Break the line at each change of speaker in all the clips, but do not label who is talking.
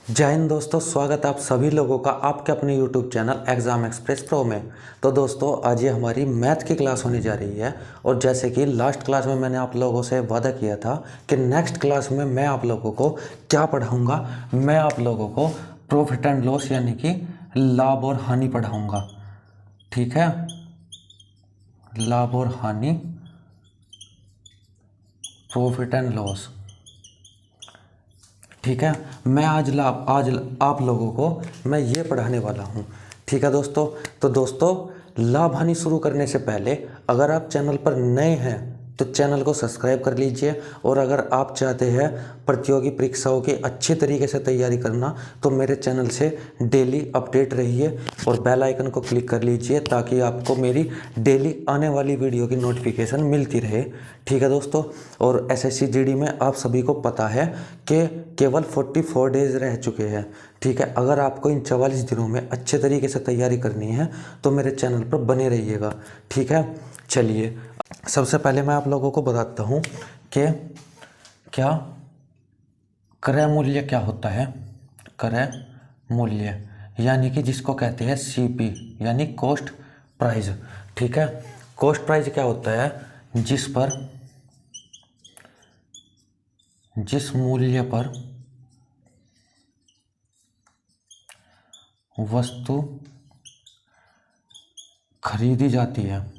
जय हिंद दोस्तों, स्वागत है आप सभी लोगों का आपके अपने YouTube channel exam express pro में। तो दोस्तों आज ये हमारी मैथ की क्लास होने जा रही है और जैसे कि लास्ट क्लास में मैंने आप लोगों से वादा किया था कि नेक्स्ट क्लास में मैं आप लोगों को क्या पढ़ाऊँगा, मैं आप लोगों को प्रॉफिट एंड लॉस यानी कि लाभ और हानि पढ़ाऊँगा। ठीक है, लाभ और हानि, प्रॉफिट एंड लॉस। ठीक है, मैं आज आप लोगों को मैं ये पढ़ाने वाला हूँ। ठीक है दोस्तों, तो दोस्तों लाभ हानि शुरू करने से पहले अगर आप चैनल पर नए हैं तो चैनल को सब्सक्राइब कर लीजिए, और अगर आप चाहते हैं प्रतियोगी परीक्षाओं की अच्छी तरीके से तैयारी करना तो मेरे चैनल से डेली अपडेट रहिए और बेल आइकन को क्लिक कर लीजिए ताकि आपको मेरी डेली आने वाली वीडियो की नोटिफिकेशन मिलती रहे। ठीक है दोस्तों, और एसएससी जीडी में आप सभी को पता है कि केवल 44 डेज रह चुके हैं। ठीक है, अगर आपको इन 44 दिनों में अच्छे तरीके से तैयारी करनी है तो मेरे चैनल पर बने रहिएगा। ठीक है, चलिए सबसे पहले मैं आप लोगों को बताता हूँ कि क्या क्रय मूल्य क्या होता है। क्रय मूल्य यानी कि जिसको कहते हैं सीपी यानी कॉस्ट प्राइस। ठीक है, कॉस्ट प्राइस क्या होता है, जिस मूल्य पर वस्तु खरीदी जाती है।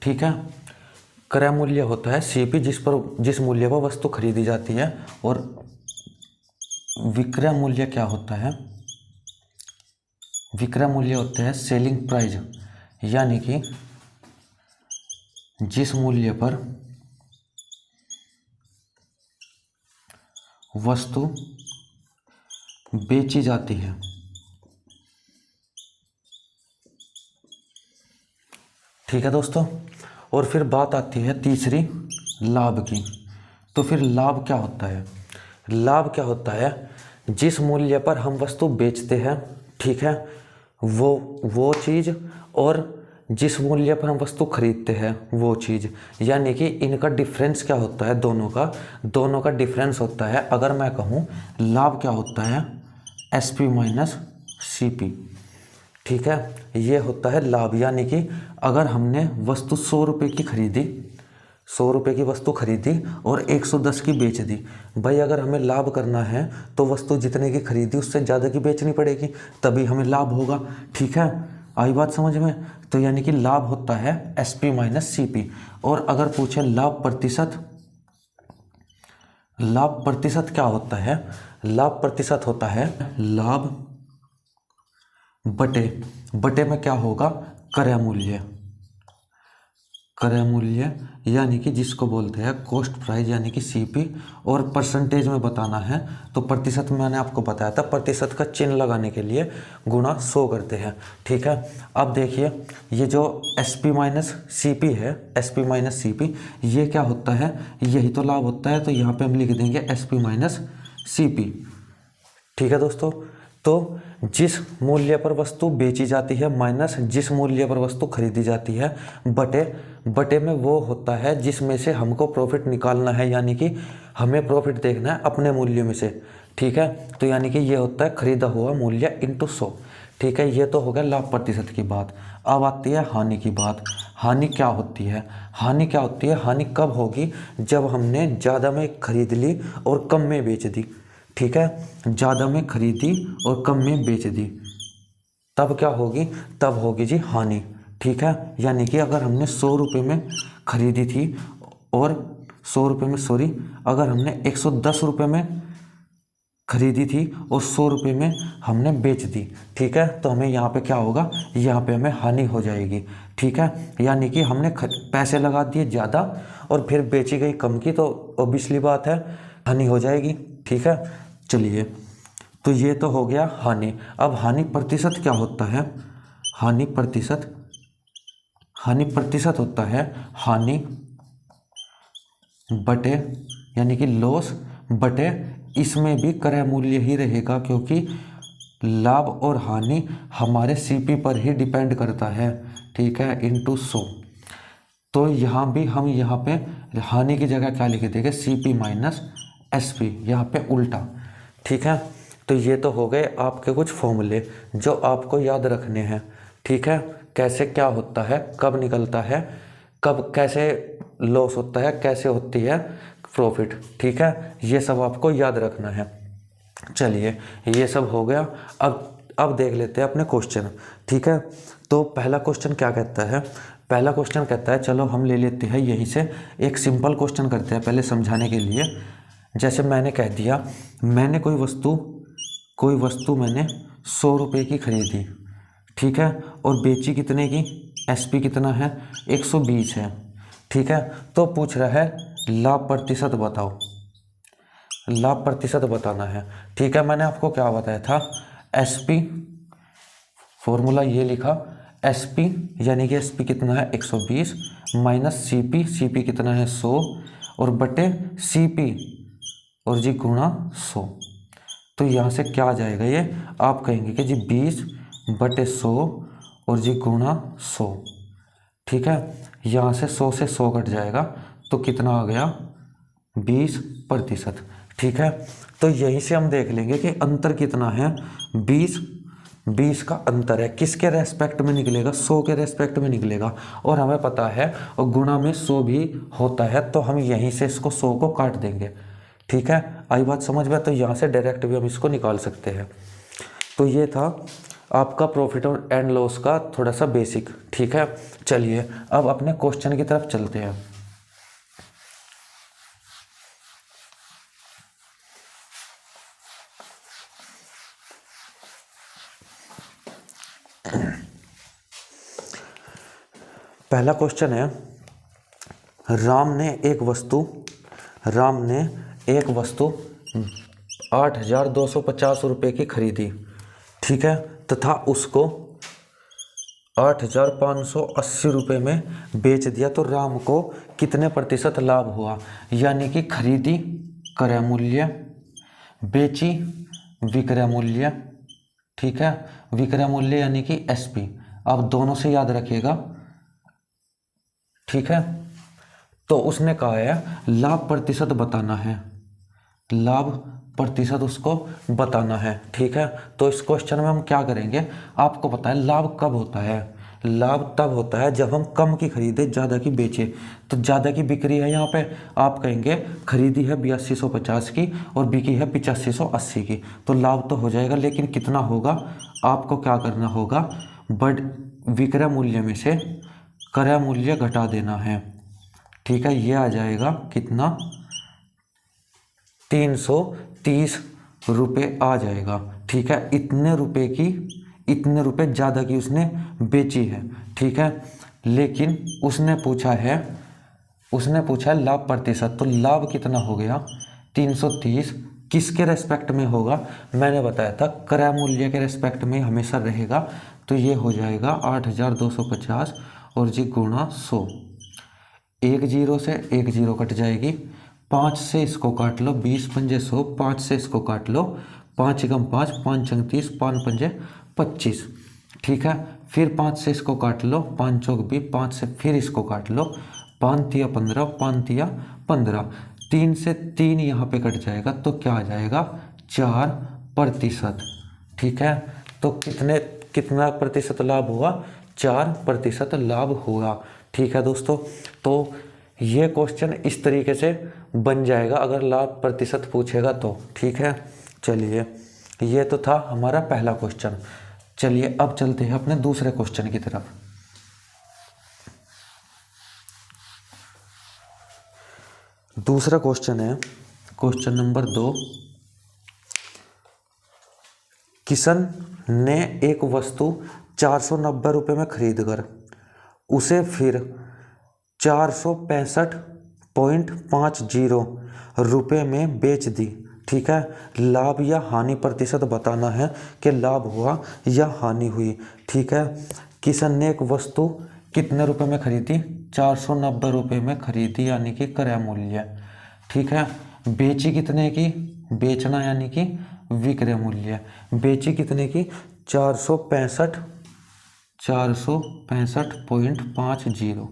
ठीक है, क्रय मूल्य होता है सीपी जिस मूल्य पर वस्तु खरीदी जाती है, और विक्रय मूल्य क्या होता है, विक्रय मूल्य होता है सेलिंग प्राइस यानी कि जिस मूल्य पर वस्तु बेची जाती है। ठीक है दोस्तों, और फिर बात आती है तीसरी लाभ की। तो फिर लाभ क्या होता है, लाभ क्या होता है, जिस मूल्य पर हम वस्तु बेचते हैं, ठीक है, वो चीज़, और जिस मूल्य पर हम वस्तु खरीदते हैं वो चीज़, यानी कि इनका डिफरेंस क्या होता है, दोनों का डिफरेंस होता है। अगर मैं कहूँ लाभ क्या होता है, एसपी माइनस सीपी। ठीक है, ये होता है लाभ, यानी कि अगर हमने वस्तु 100 रुपये की खरीदी, 100 रुपये की वस्तु खरीदी और 110 की बेच दी। भाई अगर हमें लाभ करना है तो वस्तु जितने की खरीदी उससे ज़्यादा की बेचनी पड़ेगी, तभी हमें लाभ होगा। ठीक है, आई बात समझ में। तो यानी कि लाभ होता है एसपी माइनस सीपी। और अगर पूछे लाभ प्रतिशत, लाभ प्रतिशत क्या होता है, लाभ प्रतिशत होता है लाभ बटे में क्या होगा, क्रय मूल्य। क्रय मूल्य यानी कि जिसको बोलते हैं कॉस्ट प्राइस यानी कि सीपी, और परसेंटेज में बताना है तो प्रतिशत में मैंने आपको बताया था, प्रतिशत का चिन्ह लगाने के लिए गुणा 100 करते हैं। ठीक है, अब देखिए ये जो एसपी माइनस सीपी है, एसपी माइनस सीपी, ये क्या होता है, यही तो लाभ होता है। तो यहाँ पे हम लिख देंगे एसपी माइनस सीपी। ठीक है दोस्तों, तो जिस मूल्य पर वस्तु बेची जाती है माइनस जिस मूल्य पर वस्तु खरीदी जाती है, बटे में वो होता है जिसमें से हमको प्रॉफिट निकालना है, यानी कि हमें प्रॉफिट देखना है अपने मूल्य में से। ठीक है, तो यानी कि ये होता है खरीदा हुआ मूल्य इंटू 100। ठीक है, ये तो हो गया लाभ प्रतिशत की बात। अब आती है हानि की बात। हानि क्या होती है, हानि क्या होती है, हानि कब होगी, जब हमने ज़्यादा में खरीद ली और कम में बेच दी। ठीक है, ज़्यादा में खरीदी और कम में बेच दी, तब क्या होगी, तब होगी जी हानि। ठीक है, यानी कि अगर हमने 100 रुपये में खरीदी थी और 100 रुपये में अगर हमने 110 रुपये में खरीदी थी और 100 रुपये में हमने बेच दी। ठीक है, तो हमें यहाँ पे क्या होगा, यहाँ पे हमें हानि हो जाएगी। ठीक है, यानी कि हमने पैसे लगा दिए ज़्यादा और फिर बेची गई कम की, तो ऑब्वियसली बात है हानि हो जाएगी। ठीक है, चलिए तो ये तो हो गया हानि। अब हानि प्रतिशत क्या होता है, हानि प्रतिशत होता है हानि बटे यानी कि लॉस बटे, इसमें भी क्रय मूल्य ही रहेगा क्योंकि लाभ और हानि हमारे सीपी पर ही डिपेंड करता है। ठीक है, इंटू 100। तो यहाँ भी हम यहाँ पे हानि की जगह क्या लिख देंगे, सीपी माइनस SP, यहाँ पे उल्टा। ठीक है, तो ये तो हो गए आपके कुछ फॉर्मूले जो आपको याद रखने हैं। ठीक है, कैसे क्या होता है, कब निकलता है, कब कैसे लॉस होता है, कैसे होती है प्रॉफिट। ठीक है, ये सब आपको याद रखना है। चलिए, ये सब हो गया। अब देख लेते हैं अपने क्वेश्चन। ठीक है, तो पहला क्वेश्चन क्या कहता है? पहला क्वेश्चन कहता है, चलो हम ले लेते हैं यहीं से एक सिंपल क्वेश्चन करते हैं पहले समझाने के लिए। जैसे मैंने कह दिया, मैंने कोई वस्तु मैंने 100 रुपये की खरीदी। ठीक है, और बेची कितने की? SP कितना है? 120 है। ठीक है, तो पूछ रहा है लाभ प्रतिशत बताओ। लाभ प्रतिशत बताना है। ठीक है, मैंने आपको क्या बताया था? SP, फॉर्मूला ये लिखा, SP यानी कि SP कितना है? 120 माइनस CP कितना है? 100 और बटे CP और जी गुणा 100। तो यहाँ से क्या आ जाएगा? ये आप कहेंगे कि जी 20 बटे 100 और जी गुणा 100। ठीक है, यहाँ से 100 से 100 कट जाएगा तो कितना आ गया? 20%। ठीक है, तो यहीं से हम देख लेंगे कि अंतर कितना है। 20 का अंतर है, किसके रेस्पेक्ट में निकलेगा? 100 के रेस्पेक्ट में निकलेगा। और हमें पता है और गुणा में 100 भी होता है, तो हम यहीं से इसको 100 को काट देंगे। ठीक है, आई बात समझ में? तो यहाँ से डायरेक्ट भी हम इसको निकाल सकते हैं। तो ये था आपका प्रॉफिट और एंड लॉस का थोड़ा सा बेसिक। ठीक है, चलिए अब अपने क्वेश्चन की तरफ चलते हैं। पहला क्वेश्चन है, राम ने एक वस्तु 8,250 रुपये की खरीदी। ठीक है, तथा उसको 8,580 रुपये में बेच दिया, तो राम को कितने प्रतिशत लाभ हुआ? यानी कि खरीदी क्रय मूल्य, बेची विक्रय मूल्य। ठीक है, विक्रय मूल्य यानी कि SP। आप दोनों से याद रखिएगा। ठीक है, तो उसने कहा है लाभ प्रतिशत बताना है, लाभ प्रतिशत उसको बताना है। ठीक है, तो इस क्वेश्चन में हम क्या करेंगे? आपको पता है लाभ कब होता है? लाभ तब होता है जब हम कम की खरीदे, ज़्यादा की बेचे। तो ज़्यादा की बिक्री है यहाँ पे, आप कहेंगे खरीदी है 8250 की और बिकी है 8580 की, तो लाभ तो हो जाएगा, लेकिन कितना होगा? आपको क्या करना होगा? विक्रय मूल्य में से क्रय मूल्य घटा देना है। ठीक है, ये आ जाएगा कितना? 330 रुपये आ जाएगा। ठीक है, इतने रुपए ज़्यादा की उसने बेची है। ठीक है, लेकिन उसने पूछा है लाभ प्रतिशत, तो लाभ कितना हो गया? 330। किसके रेस्पेक्ट में होगा? मैंने बताया था क्रय मूल्य के रेस्पेक्ट में हमेशा रहेगा, तो ये हो जाएगा 8,250 और जी गुणा 100। एक जीरो से एक जीरो कट जाएगी, 5 से इसको काट लो, 20 पंजे 100, 5 से इसको काट लो, 5 एकम 5, 5 छंग 30, 5 पंजे 25। ठीक है, फिर 5 से इसको काट लो, 5 चौक 20, 5 से फिर इसको काट लो, 5 तिया 15, 5 तिया 15, 3 से 3 यहाँ पे कट जाएगा, तो क्या आ जाएगा? 4%। ठीक है, तो कितना प्रतिशत लाभ हुआ? 4% लाभ हुआ। ठीक है दोस्तों, तो ये क्वेश्चन इस तरीके से बन जाएगा अगर लाभ प्रतिशत पूछेगा तो। ठीक है, चलिए ये तो था हमारा पहला क्वेश्चन। चलिए अब चलते हैं अपने दूसरे क्वेश्चन की तरफ। दूसरा क्वेश्चन है क्वेश्चन नंबर 2। किशन ने एक वस्तु 490 रुपये में खरीदकर उसे फिर 465.50 रुपये में बेच दी। ठीक है, लाभ या हानि प्रतिशत बताना है कि लाभ हुआ या हानि हुई। ठीक है, किशन ने एक वस्तु कितने रुपए में खरीदी? 490 रुपये में खरीदी, यानी कि क्रय मूल्य। ठीक है, बेची कितने की? बेचना यानी कि विक्रय मूल्य। बेची कितने की? 465.50।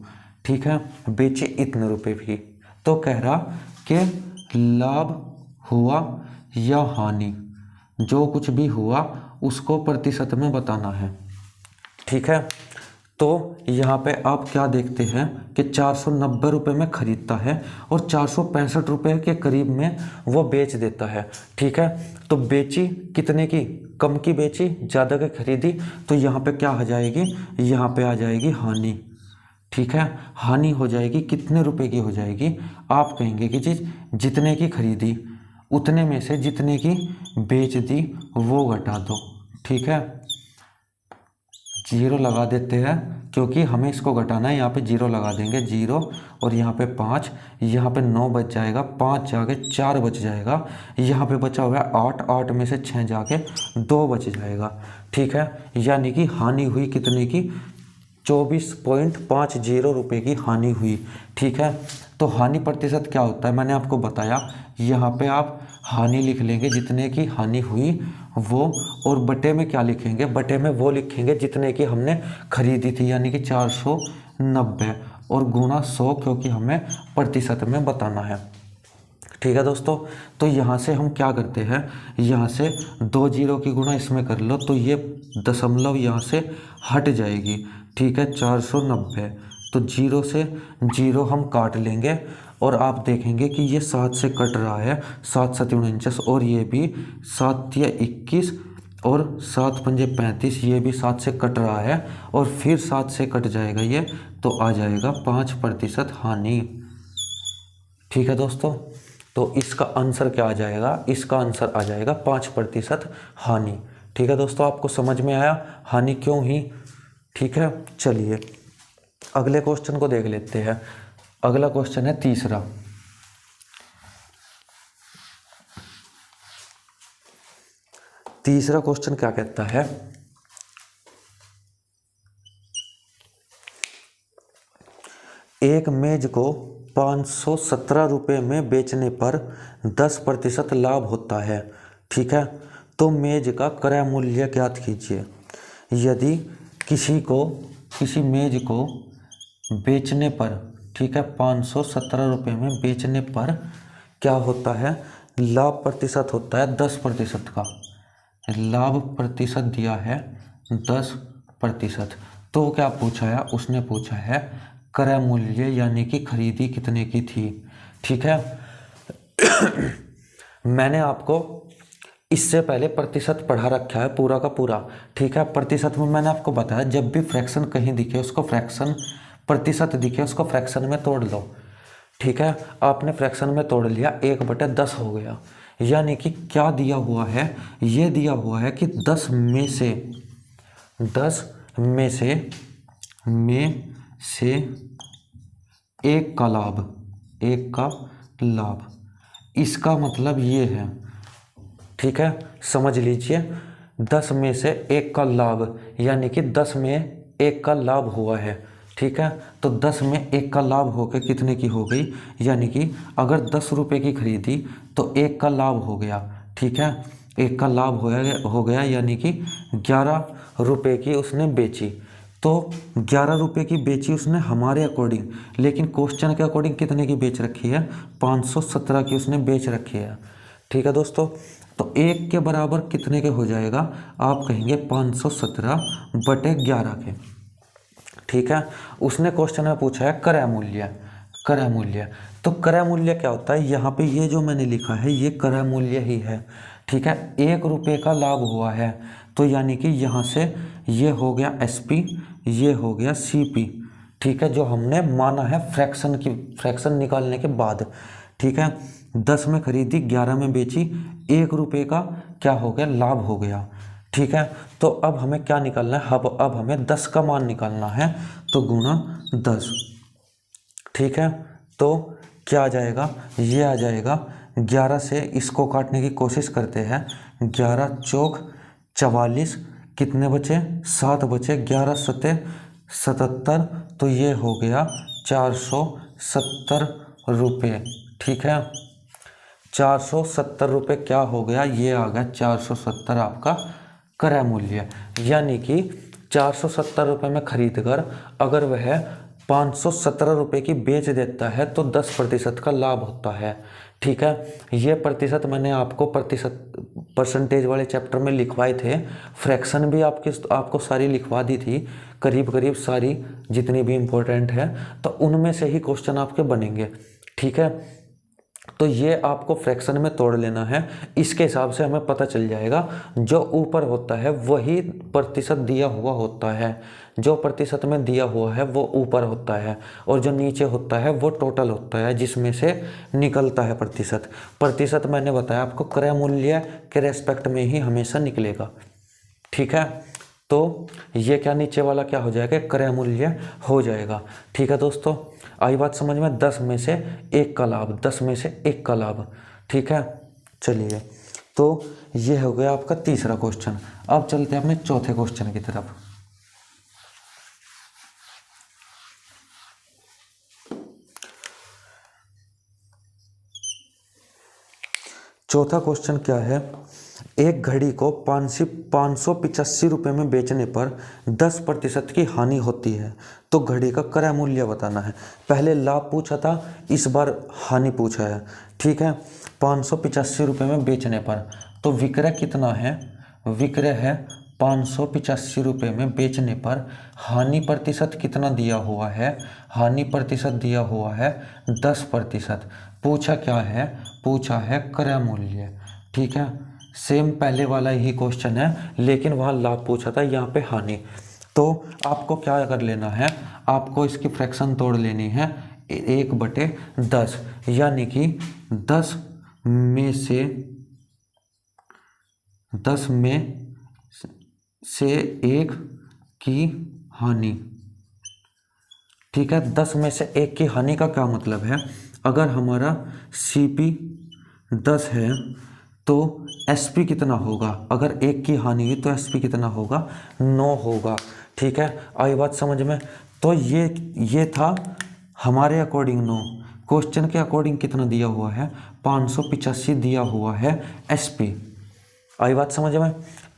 ठीक है, बेचे इतने रुपए की। तो कह रहा कि लाभ हुआ या हानि, जो कुछ भी हुआ उसको प्रतिशत में बताना है। ठीक है, तो यहाँ पे आप क्या देखते हैं कि 490 रुपये में खरीदता है और 465 रुपये के करीब में वो बेच देता है। ठीक है, तो बेची कितने की, कम की बेची, ज़्यादा की खरीदी, तो यहाँ पे क्या आ जाएगी, यहाँ पे आ जाएगी हानि। ठीक है, हानि हो जाएगी, कितने रुपए की हो जाएगी, आप कहेंगे कि जी जितने की खरीदी उतने में से जितने की बेच दी वो घटा दो। ठीक है, जीरो लगा देते हैं क्योंकि हमें इसको घटाना है, यहाँ पे जीरो लगा देंगे, जीरो, और यहाँ पे 5, यहाँ पे 9 बच जाएगा, 5 जाके 4 बच जाएगा, यहाँ पे बचा हुआ है 8, 8 में से 6 जाके 2 बच जाएगा। ठीक है, यानी कि हानि हुई कितने की, 24.50 रुपये की हानि हुई। ठीक है, तो हानि प्रतिशत क्या होता है मैंने आपको बताया, यहाँ पे आप हानि लिख लेंगे जितने की हानि हुई वो, और बटे में क्या लिखेंगे, बटे में वो लिखेंगे जितने की हमने खरीदी थी, यानी कि 490, और गुणा 100 क्योंकि हमें प्रतिशत में बताना है। ठीक है दोस्तों, तो यहाँ से हम क्या करते हैं, यहाँ से 2 जीरो की गुणा इसमें कर लो तो ये दशमलव यहाँ से हट जाएगी। ठीक है, 490, तो जीरो से जीरो हम काट लेंगे और आप देखेंगे कि ये 7 से कट रहा है, 7 7 49, और ये भी 7 या 21 और 7 पंजे 35, ये भी 7 से कट रहा है और फिर 7 से कट जाएगा ये, तो आ जाएगा 5% हानि। ठीक है दोस्तों, तो इसका आंसर क्या आ जाएगा, इसका आंसर आ जाएगा 5% हानि। ठीक है दोस्तों, आपको समझ में आया हानि क्यों हुई। ठीक है, चलिए अगले क्वेश्चन को देख लेते हैं। अगला क्वेश्चन है तीसरा। तीसरा क्वेश्चन क्या कहता है, एक मेज को 517 रुपये में बेचने पर 10% लाभ होता है। ठीक है, तो मेज का क्रय मूल्य ज्ञात कीजिए। यदि किसी मेज को बेचने पर, ठीक है, 517 रुपये में बेचने पर क्या होता है, लाभ प्रतिशत होता है 10% का, लाभ प्रतिशत दिया है 10%। तो क्या पूछा है, उसने पूछा है क्रय मूल्य यानी कि खरीदी कितने की थी। ठीक है, मैंने आपको इससे पहले प्रतिशत पढ़ा रखा है पूरा का पूरा। ठीक है, प्रतिशत में मैंने आपको बताया जब भी फ्रैक्शन कहीं दिखे उसको फ्रैक्शन, प्रतिशत दिखे उसको फ्रैक्शन में तोड़ लो। ठीक है, आपने फ्रैक्शन में तोड़ लिया, 1/10 हो गया, यानी कि क्या दिया हुआ है, ये दिया हुआ है कि 10 में से एक का लाभ, इसका मतलब ये है। ठीक है, समझ लीजिए, 10 में से 1 का लाभ, यानी कि 10 में 1 का लाभ हुआ है। ठीक है, तो 10 में 1 का लाभ होकर कितने की हो गई, यानी कि अगर 10 रुपये की खरीदी तो 1 का लाभ हो गया। ठीक है, 1 का लाभ हो गया यानी कि 11 रुपये की उसने बेची, तो 11 रुपये की बेची उसने हमारे अकॉर्डिंग, लेकिन क्वेश्चन के अकॉर्डिंग कितने की बेच रखी है, 517 की उसने बेच रखी है। ठीक है दोस्तों, तो 1 के बराबर कितने के हो जाएगा, आप कहेंगे 517/11 के। ठीक है, उसने क्वेश्चन में पूछा है क्रय मूल्य, तो क्रय मूल्य क्या होता है, यहाँ पे ये जो मैंने लिखा है ये क्रय मूल्य ही है। ठीक है, 1 रुपये का लाभ हुआ है, तो यानी कि यहाँ से ये हो गया SP, ये हो गया CP। ठीक है, जो हमने माना है फ्रैक्शन निकालने के बाद। ठीक है, 10 में खरीदी, 11 में बेची, 1 रुपये का क्या हो गया, लाभ हो गया। ठीक है, तो अब हमें क्या निकालना है, अब हमें 10 का मान निकालना है, तो गुणा 10। ठीक है, तो क्या आ जाएगा, ये आ जाएगा 11 से इसको काटने की कोशिश करते हैं, 11 चौक 44, कितने बचे, 7 बचे, 11 सते 77, तो ये हो गया 470 रुपये। ठीक है, 470 रुपये क्या हो गया, ये आ गया 470 आपका क्रय मूल्य, यानी कि 470 रुपये में खरीद कर अगर वह 517 रुपये की बेच देता है तो 10% का लाभ होता है। ठीक है, ये प्रतिशत मैंने आपको परसेंटेज वाले चैप्टर में लिखवाए थे। फ्रैक्शन भी आपको सारी लिखवा दी थी, करीब करीब सारी जितनी भी इम्पोर्टेंट है, तो उनमें से ही क्वेश्चन आपके बनेंगे। ठीक है, तो ये आपको फ्रैक्शन में तोड़ लेना है। इसके हिसाब से हमें पता चल जाएगा जो ऊपर होता है वही प्रतिशत दिया हुआ होता है, जो प्रतिशत में दिया हुआ है वो ऊपर होता है, और जो नीचे होता है वो टोटल होता है जिसमें से निकलता है प्रतिशत। प्रतिशत मैंने बताया आपको क्रय मूल्य के रेस्पेक्ट में ही हमेशा निकलेगा। ठीक है, तो ये क्या नीचे वाला क्या हो जाएगा, क्रय मूल्य हो जाएगा। ठीक है दोस्तों, आई बात समझ में। 10 में से 1 का लाभ, 10 में से 1 का लाभ। ठीक है, चलिए, तो ये हो गया आपका तीसरा क्वेश्चन। अब चलते हैं अपने चौथे क्वेश्चन की तरफ। चौथा क्वेश्चन क्या है, एक घड़ी को 585 रुपये में बेचने पर 10% की हानि होती है, तो घड़ी का क्रय मूल्य बताना है। पहले लाभ पूछा था, इस बार हानि पूछा है। ठीक है, 585 रुपये में बेचने पर, तो विक्रय कितना है, विक्रय है 585 रुपये में बेचने पर, हानि प्रतिशत कितना दिया हुआ है, हानि प्रतिशत दिया हुआ है 10%। पूछा क्या है, पूछा है क्रय मूल्य। ठीक है, सेम पहले वाला ही क्वेश्चन है, लेकिन वहाँ लाभ पूछा था, यहाँ पे हानि। तो आपको क्या कर लेना है, आपको इसकी फ्रैक्शन तोड़ लेनी है 1/10, यानी कि 10 में से 1 की हानि। ठीक है, 10 में से 1 की हानि का क्या मतलब है, अगर हमारा CP 10 है तो SP कितना होगा, अगर 1 की हानि हुई तो SP कितना होगा, 9 होगा। ठीक है, आई बात समझ में। तो ये था हमारे अकॉर्डिंग 9, क्वेश्चन के अकॉर्डिंग कितना दिया हुआ है, 585 दिया हुआ है SP। आई बात समझ में।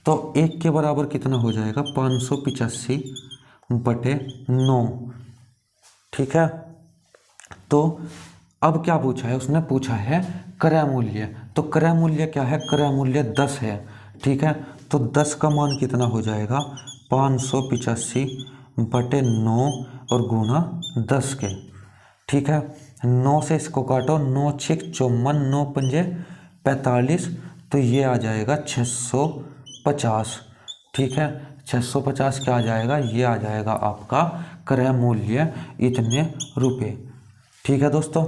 तो 1 के बराबर कितना हो जाएगा, 585/9। ठीक है, तो अब क्या पूछा है, उसने पूछा है क्रय मूल्य। तो क्रय मूल्य क्या है, क्रय मूल्य 10 है। ठीक है, तो 10 का मान कितना हो जाएगा, 585/9 और गुना 10 के। ठीक है, 9 से इसको काटो, 9 6 54, 9 पंजे 45, तो ये आ जाएगा 650। ठीक है, 650 क्या आ जाएगा, ये आ जाएगा आपका क्रय मूल्य इतने रुपए। ठीक है दोस्तों,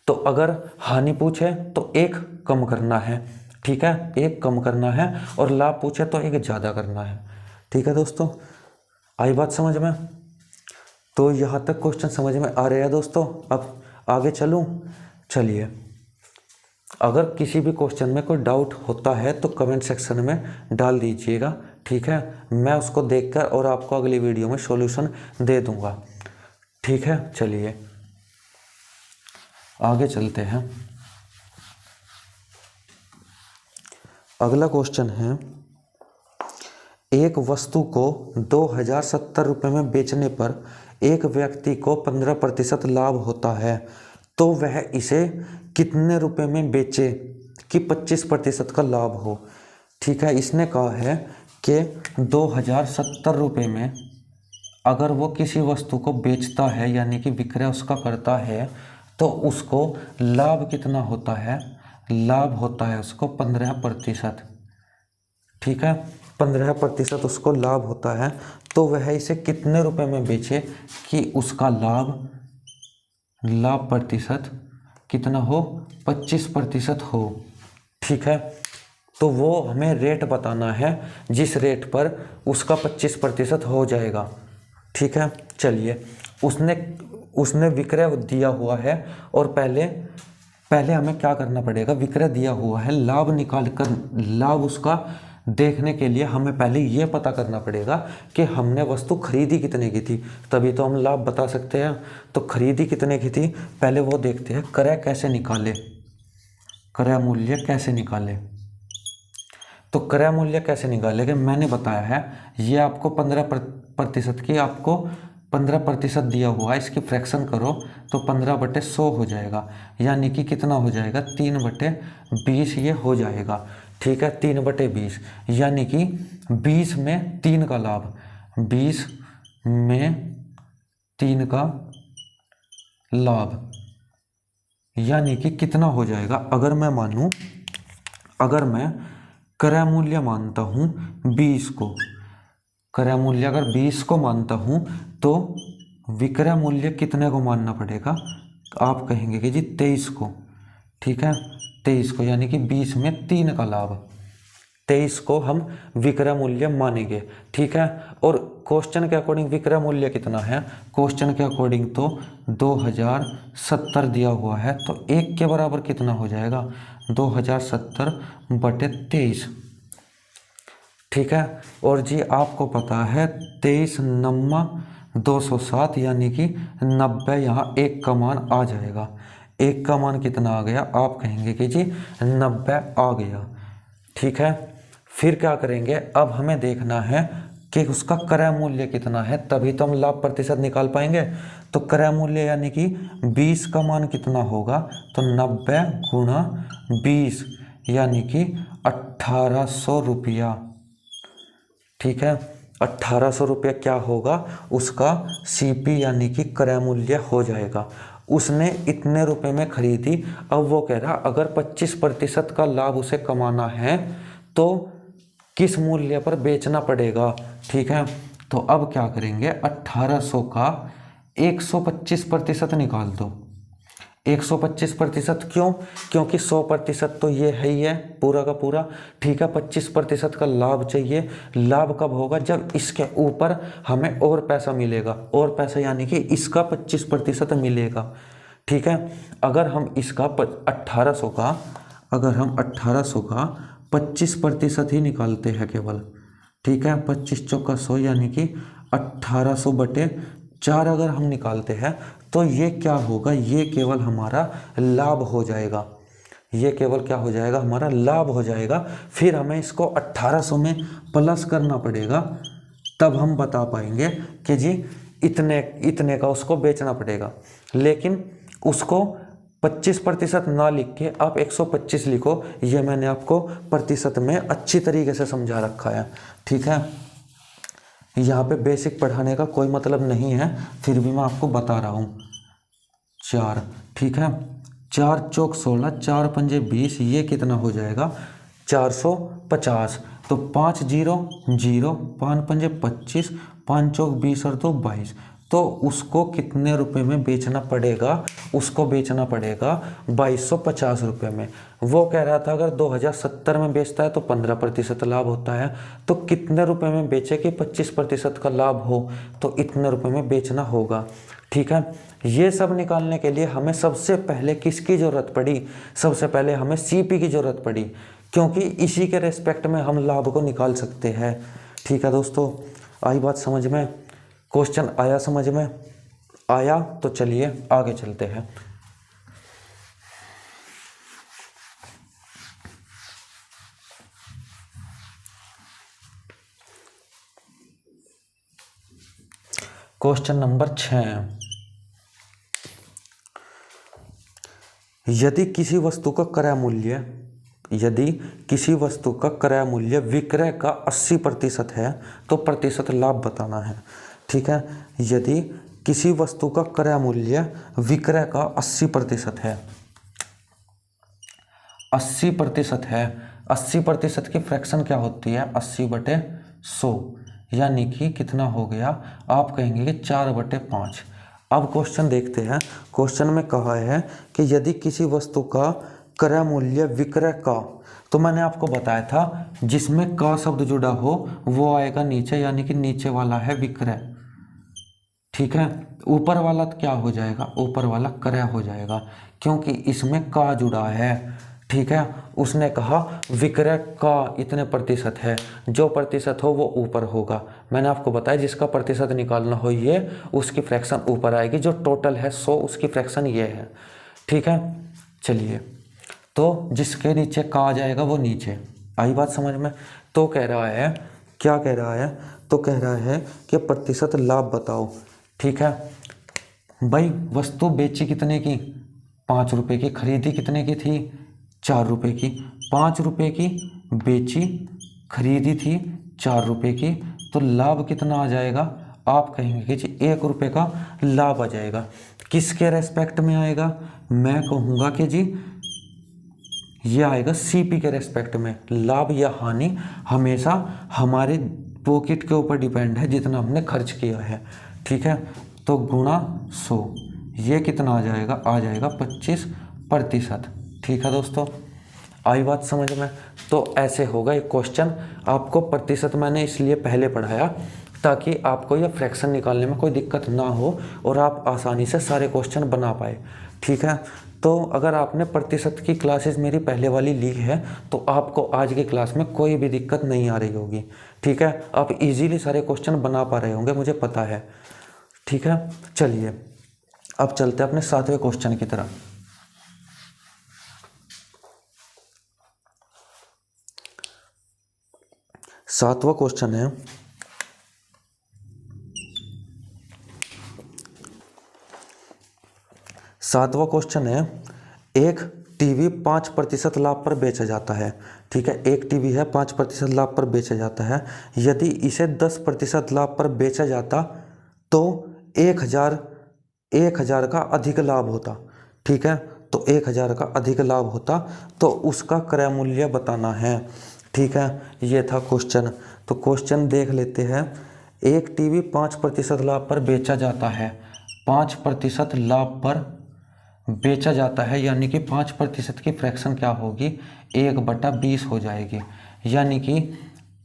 तो अगर हानि पूछे तो 1 कम करना है। ठीक है, 1 कम करना है, और लाभ पूछे तो 1 ज़्यादा करना है। ठीक है दोस्तों, आई बात समझ में। तो यहाँ तक क्वेश्चन समझ में आ रहे हैं दोस्तों। अब आगे चलूँ, चलिए। अगर किसी भी क्वेश्चन में कोई डाउट होता है तो कमेंट सेक्शन में डाल दीजिएगा। ठीक है, मैं उसको देखकर और आपको अगली वीडियो में सॉल्यूशन दे दूंगा। ठीक है, चलिए आगे चलते हैं। अगला क्वेश्चन है, एक वस्तु को 2070 रुपये में बेचने पर एक व्यक्ति को 15% लाभ होता है, तो वह इसे कितने रुपए में बेचे कि 25% का लाभ हो। ठीक है, इसने कहा है कि 2070 रुपये में अगर वो किसी वस्तु को बेचता है, यानी कि विक्रय उसका करता है, तो उसको लाभ कितना होता है, लाभ होता है उसको 15%। ठीक है, 15% उसको लाभ होता है, तो वह इसे कितने रुपए में बेचे कि उसका लाभ प्रतिशत कितना हो, 25% हो। ठीक है, तो वो हमें रेट बताना है जिस रेट पर उसका 25% हो जाएगा। ठीक है, चलिए, उसने विक्रय दिया हुआ है, और पहले हमें क्या करना पड़ेगा, विक्रय दिया हुआ है, लाभ निकाल कर, लाभ उसका देखने के लिए हमें पहले ये पता करना पड़ेगा कि हमने वस्तु खरीदी कितने की थी, तभी तो हम लाभ बता सकते हैं। तो खरीदी कितने की थी, पहले वो देखते हैं क्रय कैसे निकाले, क्रय मूल्य कैसे निकाले। तो क्रय मूल्य कैसे निकालेंगे, मैंने बताया है, ये आपको 15% की, आपको 15% दिया हुआ है, इसकी फ्रैक्शन करो तो 15/100 हो जाएगा, यानी कि कितना हो जाएगा 3/20 ये हो जाएगा। ठीक है, 3/20 यानी कि 20 में 3 का लाभ, 20 में 3 का लाभ यानी कि कितना हो जाएगा। अगर मैं मानूं, अगर मैं क्रय मूल्य मानता हूं 20 को, क्रय मूल्य अगर 20 को मानता हूं तो विक्रय मूल्य कितने को मानना पड़ेगा, आप कहेंगे कि जी 23 को। ठीक है, 23 को, यानी कि 20 में 3 का लाभ, 23 को हम विक्रय मूल्य मानेंगे। ठीक है, और क्वेश्चन के अकॉर्डिंग विक्रय मूल्य कितना है, क्वेश्चन के अकॉर्डिंग तो 2070 दिया हुआ है, तो 1 के बराबर कितना हो जाएगा 2070/23। ठीक है, और जी आपको पता है 23 नम्मा 207, यानी कि 90, यहाँ 1 का मान आ जाएगा। 1 का मान कितना आ गया, आप कहेंगे कि जी 90 आ गया। ठीक है, फिर क्या करेंगे, अब हमें देखना है कि उसका क्रय मूल्य कितना है, तभी तो हम लाभ प्रतिशत निकाल पाएंगे। तो क्रय मूल्य यानी कि 20 का मान कितना होगा, तो 90 गुणा 20 यानी कि 1800 रुपया। ठीक है, 1800 रुपया क्या होगा, उसका सीपी यानी कि क्रय मूल्य हो जाएगा। उसने इतने रुपए में खरीदी, अब वो कह रहा अगर 25% का लाभ उसे कमाना है तो किस मूल्य पर बेचना पड़ेगा। ठीक है, तो अब क्या करेंगे, 1800 का 125% निकाल दो। 125% क्यों, क्योंकि 100% तो ये है ही है पूरा का पूरा। ठीक है, 25% का लाभ चाहिए। लाभ कब होगा, जब इसके ऊपर हमें और पैसा मिलेगा, और पैसा यानी कि इसका 25% मिलेगा। ठीक है, अगर हम इसका 1800 का, अगर हम 1800 का 25% ही निकालते हैं केवल। ठीक है, 25 चौका 100 यानी कि 1800/4 अगर हम निकालते हैं तो ये क्या होगा, ये केवल हमारा लाभ हो जाएगा। ये केवल क्या हो जाएगा, हमारा लाभ हो जाएगा। फिर हमें इसको 1800 में प्लस करना पड़ेगा, तब हम बता पाएंगे कि जी इतने का उसको बेचना पड़ेगा। लेकिन उसको 25% ना लिख के आप 125 लिखो, ये मैंने आपको प्रतिशत में अच्छी तरीके से समझा रखा है। ठीक है, यहाँ पे बेसिक पढ़ाने का कोई मतलब नहीं है, फिर भी मैं आपको बता रहा हूँ। 4, ठीक है, 4 चौक 16, 4 पंजे 20, ये कितना हो जाएगा 450। तो 5 0 0, 5 पंजे 25, 5 चौक 20 और 2 22। तो उसको कितने रुपए में बेचना पड़ेगा, उसको बेचना पड़ेगा 2250 रुपये में। वो कह रहा था अगर 2070 में बेचता है तो 15% लाभ होता है, तो कितने रुपए में बेचे कि 25% का लाभ हो, तो इतने रुपए में बेचना होगा। ठीक है, ये सब निकालने के लिए हमें सबसे पहले किसकी ज़रूरत पड़ी, सबसे पहले हमें सीपी की ज़रूरत पड़ी, क्योंकि इसी के रेस्पेक्ट में हम लाभ को निकाल सकते हैं। ठीक है दोस्तों, आई बात समझ में, क्वेश्चन आया समझ में आया, तो चलिए आगे चलते हैं। क्वेश्चन नंबर 6, यदि किसी वस्तु का क्रय मूल्य, यदि किसी वस्तु का क्रय मूल्य विक्रय का 80% है तो प्रतिशत लाभ बताना है। ठीक है, यदि किसी वस्तु का क्रय मूल्य विक्रय का 80% है, 80% है, 80% की फ्रैक्शन क्या होती है 80/100, यानी कि कितना हो गया, आप कहेंगे कि 4/5। अब क्वेश्चन देखते हैं। क्वेश्चन में कहा है कि यदि किसी वस्तु का क्रय मूल्य विक्रय का, तो मैंने आपको बताया था जिसमें का शब्द जुड़ा हो वो आएगा नीचे, यानी कि नीचे वाला है विक्रय। ठीक है, ऊपर वाला क्या हो जाएगा, ऊपर वाला क्रय हो जाएगा, क्योंकि इसमें का जुड़ा है। ठीक है, उसने कहा विक्रय का इतने प्रतिशत है, जो प्रतिशत हो वो ऊपर होगा। मैंने आपको बताया जिसका प्रतिशत निकालना हो ये, उसकी फ्रैक्शन ऊपर आएगी, जो टोटल है 100 उसकी फ्रैक्शन ये है। ठीक है, चलिए, तो जिसके नीचे का आ जाएगा वो नीचे, आई बात समझ में। तो कह रहा है, क्या कह रहा है, तो कह रहा है कि प्रतिशत लाभ बताओ। ठीक है, भाई वस्तु बेची कितने की, 5 रुपये की, खरीदी कितने की थी, 4 रुपये की। 5 रुपये की बेची, खरीदी थी 4 रुपये की, तो लाभ कितना आ जाएगा, आप कहेंगे कि जी 1 रुपये का लाभ आ जाएगा। किसके रेस्पेक्ट में आएगा, मैं कहूँगा कि जी ये आएगा सीपी के रेस्पेक्ट में। लाभ या हानि हमेशा हमारे पॉकेट के ऊपर डिपेंड है, जितना हमने खर्च किया है। ठीक है, तो गुणा 100, ये कितना आ जाएगा 25%। ठीक है दोस्तों, आई बात समझ में। तो ऐसे होगा एक क्वेश्चन। आपको प्रतिशत मैंने इसलिए पहले पढ़ाया ताकि आपको यह फ्रैक्शन निकालने में कोई दिक्कत ना हो और आप आसानी से सारे क्वेश्चन बना पाए। ठीक है, तो अगर आपने प्रतिशत की क्लासेस मेरी पहले वाली ली है तो आपको आज की क्लास में कोई भी दिक्कत नहीं आ रही होगी। ठीक है, आप इजीली सारे क्वेश्चन बना पा रहे होंगे, मुझे पता है। ठीक है, चलिए अब चलते हैं अपने 7वें क्वेश्चन की तरफ। सातवां क्वेश्चन है, एक टीवी 5% लाभ पर बेचा जाता है। ठीक है, एक टीवी है 5% लाभ पर बेचा जाता है। यदि इसे 10% लाभ पर बेचा जाता तो 1000 का अधिक लाभ होता। ठीक है, तो 1000 का अधिक लाभ होता तो उसका क्रय मूल्य बताना है। ठीक है, ये था क्वेश्चन। तो क्वेश्चन देख लेते हैं। एक टीवी 5% लाभ पर बेचा जाता है, 5% लाभ पर बेचा जाता है, यानी कि 5% की फ्रैक्शन क्या होगी, 1/20 हो जाएगी। यानी कि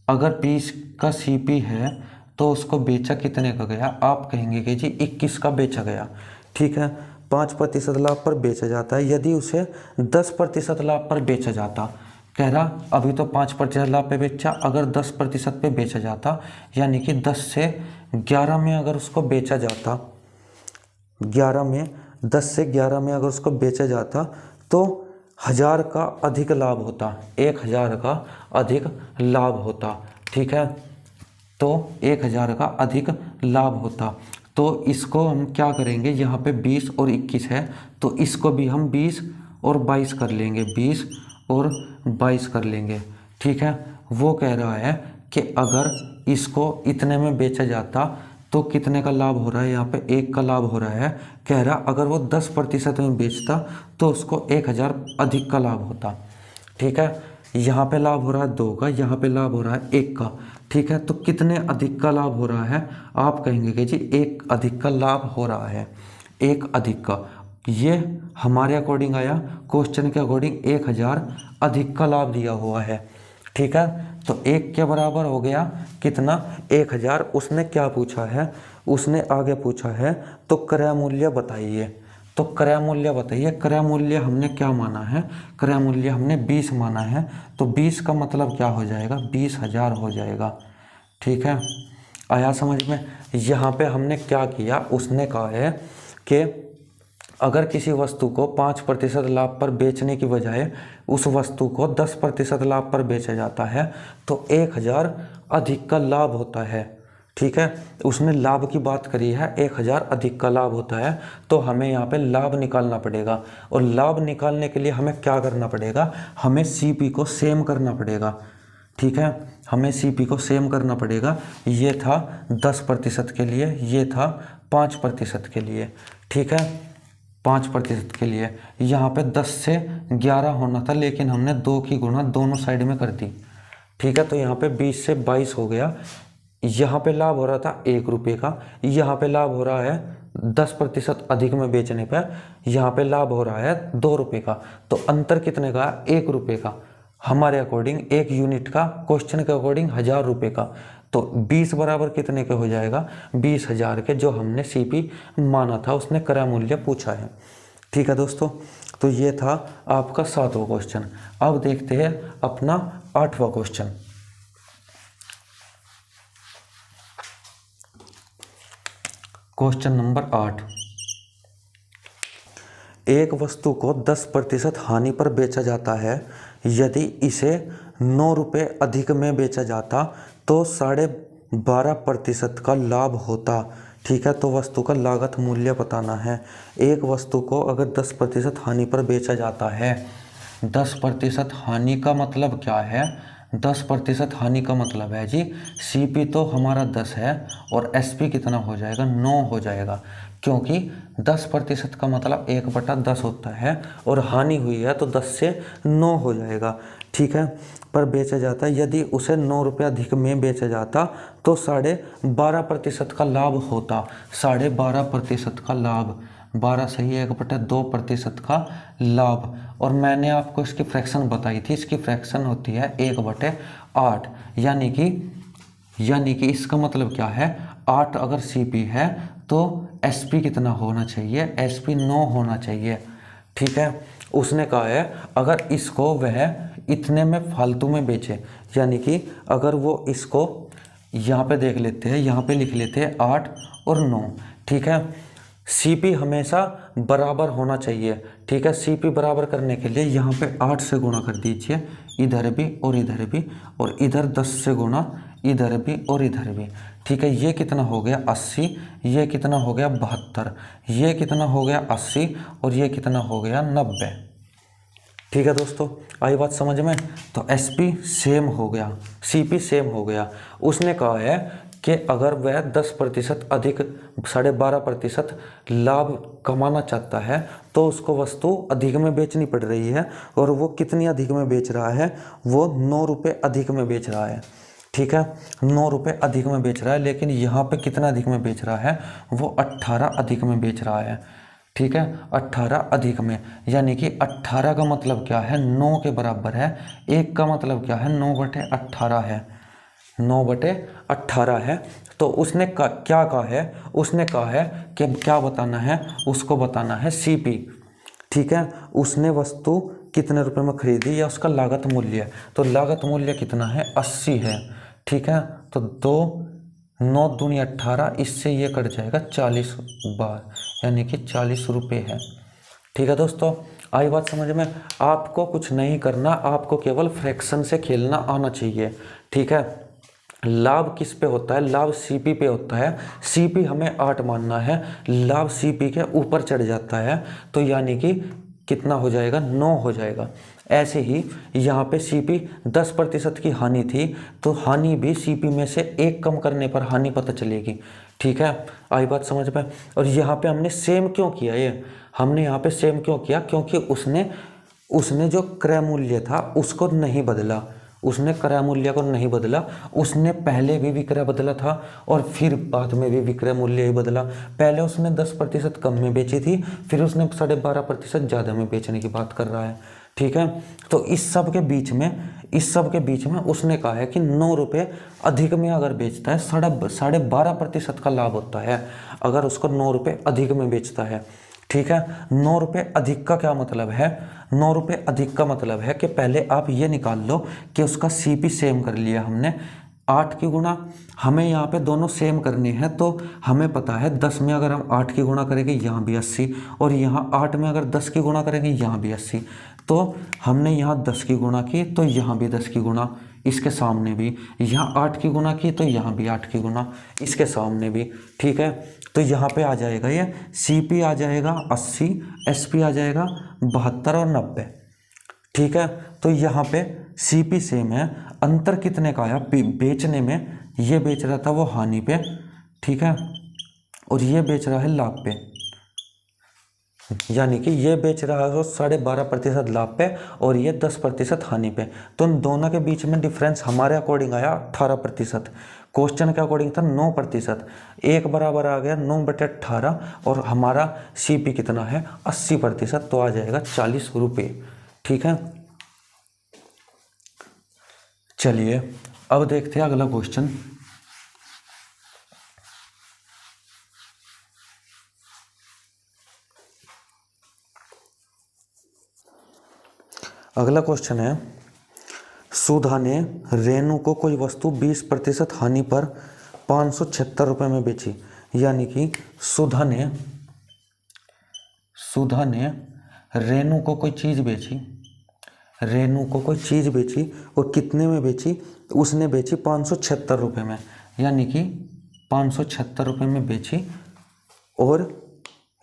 अगर 20 का सीपी है तो उसको बेचा कितने का गया, आप कहेंगे कि जी 21 का बेचा गया। ठीक है, 5% लाभ पर बेचा जाता है। यदि उसे 10% लाभ पर बेचा जाता, कह रहा अभी तो 5% लाभ पे बेचा, अगर 10% पे बेचा जाता, यानी कि 10 से 11 में अगर उसको बेचा जाता, 10 से 11 में अगर उसको बेचा जाता तो 1000 का अधिक लाभ होता, 1000 का अधिक लाभ होता। ठीक है, तो 1000 का अधिक लाभ होता। तो इसको हम क्या करेंगे, यहाँ पे 20 और 21 है तो इसको भी हम 20 और 22 कर लेंगे, 20 और 22 कर लेंगे। ठीक है, वो कह रहा है कि अगर इसको इतने में बेचा जाता तो कितने का लाभ हो रहा है, यहाँ पे 1 का लाभ हो रहा है। कह रहा अगर वो 10% में बेचता तो उसको 1000 अधिक का लाभ होता। ठीक है, यहाँ पे लाभ हो रहा है 2 का, यहाँ पे लाभ हो रहा है 1 का। ठीक है, तो कितने अधिक का लाभ हो रहा है, आप कहेंगे कि जी 1 अधिक का लाभ हो रहा है, 1 अधिक का। ये हमारे अकॉर्डिंग आया, क्वेश्चन के अकॉर्डिंग 1000 अधिक का लाभ दिया हुआ है। ठीक है, तो 1 के बराबर हो गया कितना, 1000। उसने क्या पूछा है, उसने आगे पूछा है तो क्रय मूल्य बताइए। तो क्रय मूल्य बताइए, क्रय मूल्य हमने क्या माना है, क्रय मूल्य हमने 20 माना है, तो 20 का मतलब क्या हो जाएगा, 20,000 हो जाएगा। ठीक है, आया समझ में। यहाँ पे हमने क्या किया, उसने कहा है कि अगर किसी वस्तु को 5% लाभ पर बेचने की बजाय उस वस्तु को 10% लाभ पर बेचा जाता है तो 1000 अधिक का लाभ होता है। ठीक है, उसने लाभ की बात करी है, 1000 अधिक का लाभ होता है, तो हमें यहाँ पे लाभ निकालना पड़ेगा। और लाभ निकालने के लिए हमें क्या करना पड़ेगा, हमें सीपी को सेम करना पड़ेगा। ठीक है, हमें सीपी को सेम करना पड़ेगा। ये था 10% के लिए, ये था 5% के लिए। ठीक है, 5% के लिए यहाँ पे 10 से 11 होना था, लेकिन हमने 2 की गुणा दोनों साइड में कर दी। ठीक है, तो यहाँ पे 20 से 22 हो गया। यहाँ पे लाभ हो रहा था 1 रुपये का, यहाँ पे लाभ हो रहा है 10% अधिक में बेचने पर, यहाँ पे लाभ हो रहा है 2 रुपये का। तो अंतर कितने का, 1 रुपये का। हमारे अकॉर्डिंग 1 यूनिट का, क्वेश्चन के अकॉर्डिंग 1000 रुपये का। तो 20 बराबर कितने के हो जाएगा, 20,000 के, जो हमने सीपी माना था, उसने क्रय मूल्य पूछा है। ठीक है दोस्तों, तो ये था आपका 7वां क्वेश्चन। अब देखते हैं अपना 8वां क्वेश्चन। क्वेश्चन नंबर 8, एक वस्तु को 10% हानि पर बेचा जाता है। यदि इसे 9 रुपये अधिक में बेचा जाता तो 12.5% का लाभ होता। ठीक है। तो वस्तु का लागत मूल्य बताना है। एक वस्तु को अगर 10% हानि पर बेचा जाता है, 10% हानि का मतलब क्या है? 10% हानि का मतलब है जी, सीपी तो हमारा 10 है और एसपी कितना हो जाएगा? 9 हो जाएगा, क्योंकि 10% का मतलब 1/10 होता है और हानि हुई है तो 10 से 9 हो जाएगा, ठीक है। पर बेचा जाता है, यदि उसे 9 रुपये अधिक में बेचा जाता तो 12.5% का लाभ होता। 12.5% का लाभ, 12 सही है, 1/2% का लाभ। और मैंने आपको इसकी फ्रैक्शन बताई थी, इसकी फ्रैक्शन होती है 1/8, यानी कि इसका मतलब क्या है? 8 अगर सीपी है तो एसपी कितना होना चाहिए? एसपी 9 होना चाहिए, ठीक है। उसने कहा है अगर इसको वह इतने में फालतू में बेचे, यानी कि अगर वो इसको यहाँ पे देख लेते हैं, यहाँ पे लिख लेते हैं 8 और 9, ठीक है। सीपी हमेशा बराबर होना चाहिए, ठीक है। सीपी बराबर करने के लिए यहाँ पे 8 से गुणा कर दीजिए, इधर भी और इधर भी, और इधर 10 से गुणा, इधर भी और इधर भी, ठीक है। ये कितना हो गया? 80, ये कितना हो गया? 72, ये कितना हो गया? 80, और ये कितना हो गया? 90, ठीक है दोस्तों। आई बात समझ में? तो एसपी सेम हो गया, सीपी सेम हो गया। उसने कहा है कि अगर वह 10% अधिक 12.5% लाभ कमाना चाहता है तो उसको वस्तु अधिक में बेचनी पड़ रही है, और वो कितनी अधिक में बेच रहा है? वो 9 रुपये अधिक में बेच रहा है, ठीक है। 9 रुपये अधिक में बेच रहा है, लेकिन यहाँ पे कितना अधिक में बेच रहा है? वो 18 अधिक में बेच रहा है, ठीक है। 18 अधिक में, यानी कि 18 का मतलब क्या है? 9 के बराबर है। 1 का मतलब क्या है? 9/18 है, 9/18 है। तो उसने क्या कहा है? उसने कहा है कि क्या बताना है? उसको बताना है सीपी, ठीक है। उसने वस्तु कितने रुपए में खरीदी या उसका लागत मूल्य, तो लागत मूल्य कितना है? 80 है, ठीक है। तो 2 9 दूनी 18, इससे ये कट जाएगा 40 बार, यानी कि 40 रुपये है, ठीक है दोस्तों। आई बात समझ में? आपको कुछ नहीं करना, आपको केवल फ्रैक्शन से खेलना आना चाहिए, ठीक है। लाभ किस पे होता है? लाभ सीपी पे होता है। सीपी हमें 8 मानना है, लाभ सीपी के ऊपर चढ़ जाता है तो यानी कि कितना हो जाएगा? 9 हो जाएगा। ऐसे ही यहाँ पे सीपी 10% की हानि थी तो हानि भी सीपी में से 1 कम करने पर हानि पता चलेगी, ठीक है। आई बात समझ में? और यहाँ पे हमने सेम क्यों किया? ये हमने यहाँ पे सेम क्यों किया? क्योंकि उसने जो क्रय मूल्य था उसको नहीं बदला, उसने क्रय मूल्य को नहीं बदला। उसने पहले भी विक्रय बदला था और फिर बाद में भी विक्रय मूल्य ही बदला। पहले उसने 10% कम में बेची थी, फिर उसने 12.5% ज़्यादा में बेचने की बात कर रहा है, ठीक है। तो इस सब के बीच में उसने कहा है कि 9 रुपये अधिक में अगर बेचता है 12.5% का लाभ होता है, अगर उसको 9 रुपये अधिक में बेचता है, ठीक है। 9 रुपये अधिक का क्या मतलब है? 9 रुपये अधिक का मतलब है कि पहले आप ये निकाल लो कि उसका सीपी सेम कर लिया हमने, 8 की गुणा, हमें यहाँ पे दोनों सेम करने हैं तो हमें पता है 10 में अगर हम 8 की गुणा करेंगे यहाँ भी 80, और यहाँ 8 में अगर 10 की गुणा करेंगे यहाँ भी 80। तो हमने यहाँ 10 की गुणा की तो यहाँ भी 10 की गुणा, इसके सामने भी, यहाँ 8 की गुणा की तो यहाँ भी 8 की गुणा, इसके सामने भी, ठीक है। तो यहाँ पे आ जाएगा ये सीपी आ जाएगा 80, एसपी आ जाएगा 72 और 90, ठीक है। तो यहाँ पे सीपी सेम है, अंतर कितने का आया? बेचने में ये बेच रहा था वो हानि पे, ठीक है, और ये बेच रहा है लाभ पे, यानी कि ये बेच रहा है 12.5% लाभ पे और ये 10% हानि पे। तो उन दोनों के बीच में डिफरेंस हमारे अकॉर्डिंग आया 18%, क्वेश्चन के अकॉर्डिंग था 9%, एक बराबर आ गया 9/18, और हमारा सीपी कितना है? 80%, तो आ जाएगा 40 रुपये, ठीक है। चलिए अब देखते हैं अगला क्वेश्चन। अगला क्वेश्चन है, सुधा ने रेणु को कोई वस्तु 20% हानि पर 576 रुपये में बेची, यानी कि सुधा ने रेणु को कोई चीज़ बेची, और कितने में बेची? उसने बेची 576 रुपये में, यानी कि 576 रुपये में बेची और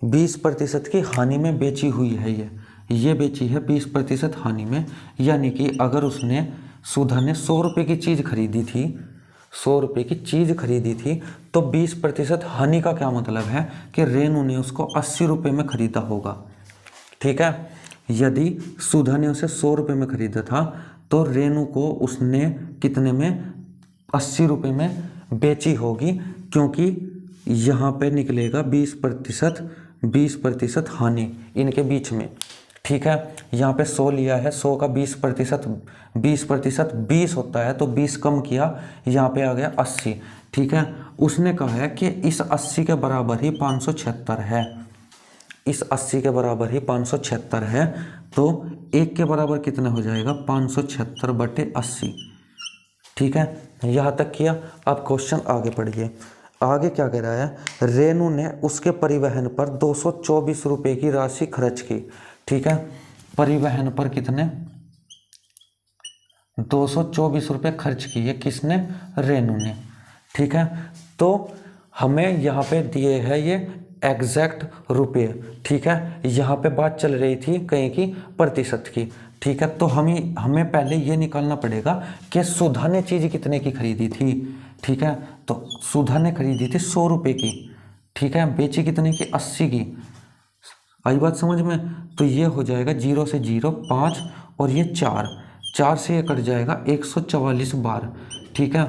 20% की हानि में बेची हुई है। ये बेची है 20% हानि में, यानी कि अगर उसने सुधा ने 100 रुपये की चीज़ खरीदी थी, 100 रुपये की चीज़ खरीदी थी, तो 20% हानि का क्या मतलब है कि रेनू ने उसको 80 रुपये में खरीदा होगा। ठीक है, यदि सुधा ने उसे 100 रुपये में खरीदा था तो रेनू को उसने कितने में, 80 रुपये में बेची होगी, क्योंकि यहाँ पे निकलेगा 20% हानि इनके बीच में। ठीक है, यहाँ पे 100 लिया है, 100 का 20% 20 होता है, तो 20 कम किया, यहाँ पे आ गया 80। ठीक है, उसने कहा है कि इस 80 के बराबर ही 576 है, इस 80 के बराबर ही 576 है, तो 1 के बराबर कितना हो जाएगा, 576/80। ठीक है, यहाँ तक किया। अब क्वेश्चन आगे पढ़िए। आगे क्या कह रहा है, रेनू ने उसके परिवहन पर 224 रुपये की राशि खर्च की। ठीक है, परिवहन पर कितने, 224 रुपये खर्च किए, किसने, रेनू ने। ठीक है, तो हमें यहाँ पे दिए है ये एग्जैक्ट रुपये। ठीक है, यहाँ पे बात चल रही थी कहीं की प्रतिशत की। ठीक है, तो हमें पहले ये निकालना पड़ेगा कि सुधा ने चीज़ कितने की खरीदी थी। ठीक है, तो सुधा ने खरीदी थी 100 रुपये की। ठीक है, बेची कितने की, 80 की। आई बात समझ में, तो ये हो जाएगा 0 से 0 5 और ये 4 से ये कट जाएगा 144 बार। ठीक है,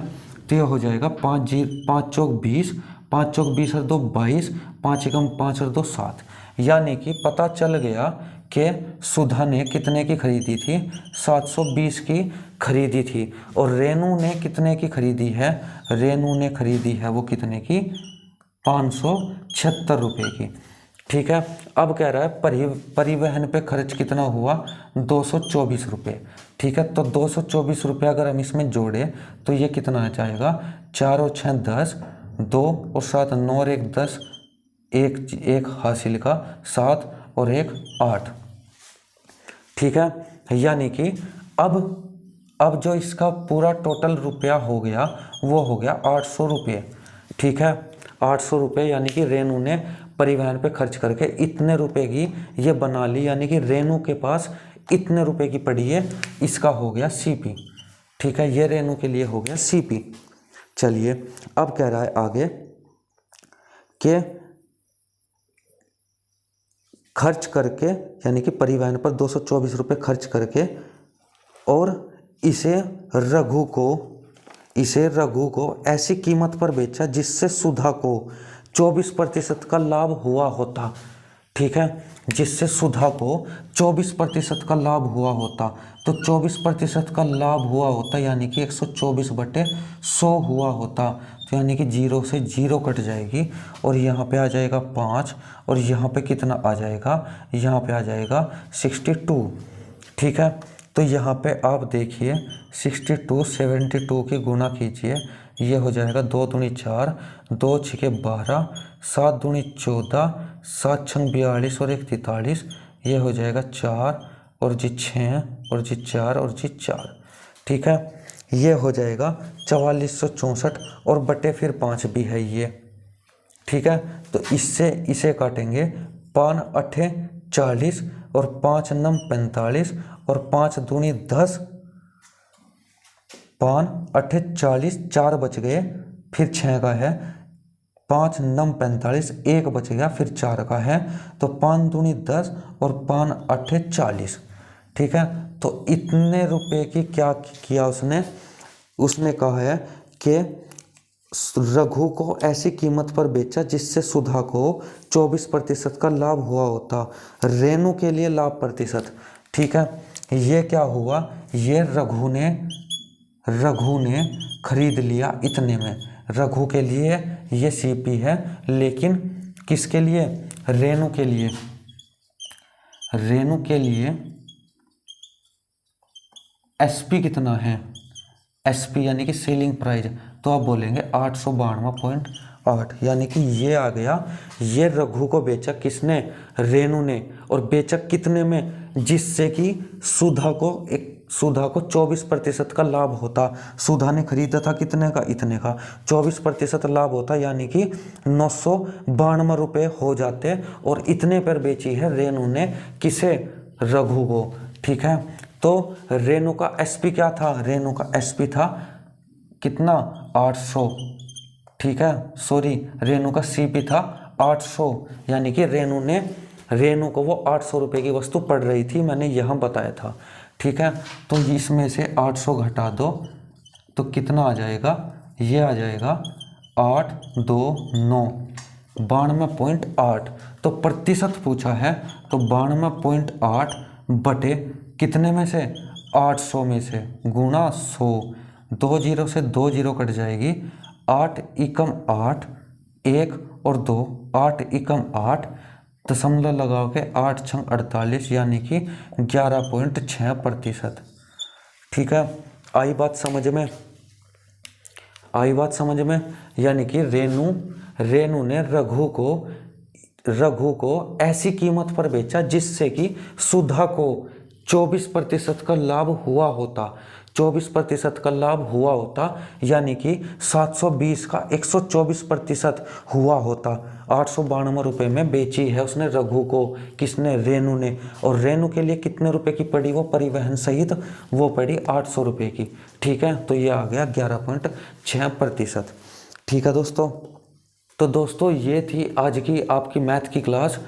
तो ये हो जाएगा 5 चौक 20, 5 चौक 20 और 2 22, 5 एकम 5 और 2 7। यानी कि पता चल गया कि सुधा ने कितने की खरीदी थी, 720 की खरीदी थी, और रेनू ने कितने की खरीदी है, रेनू ने खरीदी है वो कितने की, 576 रुपये की। ठीक है, अब कह रहा है परिवहन पे खर्च कितना हुआ, 224 रुपये। ठीक है, तो 224 रुपये अगर हम इसमें जोड़े तो ये कितना आ जाएगा, 4 और 6 10, 2 और 7 9 और 1 10, एक हासिल का 7 और 1 8। ठीक है, यानी कि अब जो इसका पूरा टोटल रुपया हो गया वो हो गया 800 रुपये। ठीक है, 800 रुपये, यानी कि रेनू ने परिवहन पे खर्च करके इतने रुपए की ये बना ली, यानी कि रेनू के पास इतने रुपए की पड़ी है, इसका हो गया सीपी। ठीक है, ये रेनू के लिए हो गया सीपी। चलिए, अब कह रहा है आगे कि खर्च करके, यानी कि परिवहन पर 224 रुपये खर्च करके, और इसे रघु को ऐसी कीमत पर बेचा जिससे सुधा को 24% का लाभ हुआ होता। ठीक है, जिससे सुधा को 24% का लाभ हुआ होता, तो 24% का लाभ हुआ होता यानी कि 124/100 हुआ होता, तो यानी कि 0 से 0 कट जाएगी, और यहाँ पे आ जाएगा 5, और यहाँ पे कितना आ जाएगा, यहाँ पे आ जाएगा 62। ठीक है, तो यहाँ पे आप देखिए 62 72 की गुना कीजिए, ये हो जाएगा 2 दूनी 4, 2 छिके 12, 7 दूनी 14, 7 छंग 42 और 1 43, ये हो जाएगा 4 और जी 6 और जी 4 और जी 4। ठीक है, ये हो जाएगा 4464 और बटे फिर 5 भी है ये। ठीक है, तो इससे इसे काटेंगे, 5 8 40 और 5 9 45 और 5 दूनी 10, 5 8 40, 4 बच गए, फिर 6 का है, 5 9 45, 1 बच गया, फिर 4 का है, तो 5 दूनी 10 और 5 8 40। ठीक है, तो इतने रुपए की क्या किया उसने कहा है कि रघु को ऐसी कीमत पर बेचा जिससे सुधा को 24% का लाभ हुआ होता, रेनू के लिए लाभ प्रतिशत। ठीक है, ये क्या हुआ, ये रघु ने खरीद लिया इतने में, रघु के लिए ये सीपी है, लेकिन किसके लिए, रेनू के लिए एसपी कितना है, एसपी यानी कि सेलिंग प्राइस, तो आप बोलेंगे 892.8, यानी कि ये आ गया। ये रघु को बेचा किसने, रेनू ने, और बेचा कितने में, जिससे कि सुधा को 24% का लाभ होता। सुधा ने खरीदा था कितने का, इतने का, 24% लाभ होता, यानी कि 992 रुपये हो जाते, और इतने पर बेची है रेनू ने, किसे, रघु को। ठीक है, तो रेनू का एसपी क्या था, रेनू का एसपी था कितना, 800। ठीक है, सॉरी, रेनू का सीपी था 800, यानी कि रेनू को वो 800 रुपये की वस्तु पड़ रही थी, मैंने यहाँ बताया था। ठीक है, तो इसमें से 800 घटा दो तो कितना आ जाएगा, ये आ जाएगा 8 2 9, 92.8। तो प्रतिशत पूछा है, तो 92.8 बटे कितने में से, 800 में से, गुणा 100, 2 जीरो से 2 जीरो कट जाएगी, 8 एकम 8, 1 और 2, 8 एकम 8, दशमलव लगाओ के 8 छंग 48, यानी कि 11.6%। ठीक है, आई बात समझ में, आई बात समझ में, यानी कि रेनू ने रघु को ऐसी कीमत पर बेचा जिससे कि सुधा को 24% का लाभ हुआ होता, 24% का लाभ हुआ होता, यानी कि 720 का 124% हुआ होता। 892 रुपये में बेची है उसने रघु को, किसने, रेनू ने, और रेनू के लिए कितने रुपए की पड़ी वो, परिवहन सहित वो पड़ी 800 रुपये की। ठीक है, तो ये आ गया 11.6%। ठीक है दोस्तों, तो दोस्तों ये थी आज की आपकी मैथ की क्लास।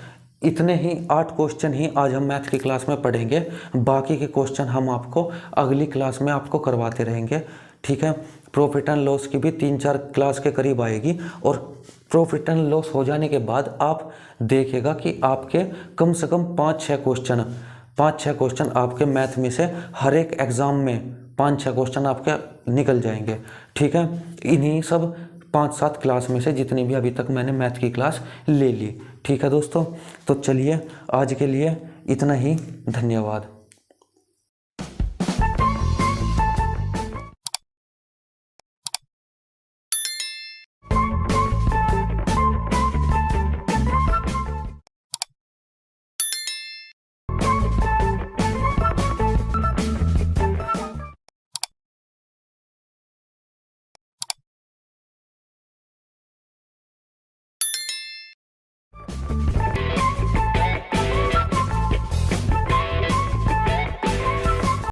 इतने ही 8 क्वेश्चन ही आज हम मैथ की क्लास में पढ़ेंगे, बाकी के क्वेश्चन हम आपको अगली क्लास में आपको करवाते रहेंगे। ठीक है, प्रॉफिट एंड लॉस की भी 3-4 क्लास के करीब आएगी, और प्रॉफिट एंड लॉस हो जाने के बाद आप देखेगा कि आपके कम से कम 5-6 क्वेश्चन आपके मैथ में से हर एक एग्ज़ाम में 5-6 क्वेश्चन आपके निकल जाएंगे। ठीक है, इन्हीं सब 5-7 क्लास में से जितनी भी अभी तक मैंने मैथ की क्लास ले ली। ठीक है दोस्तों, तो चलिए आज के लिए इतना ही, धन्यवाद।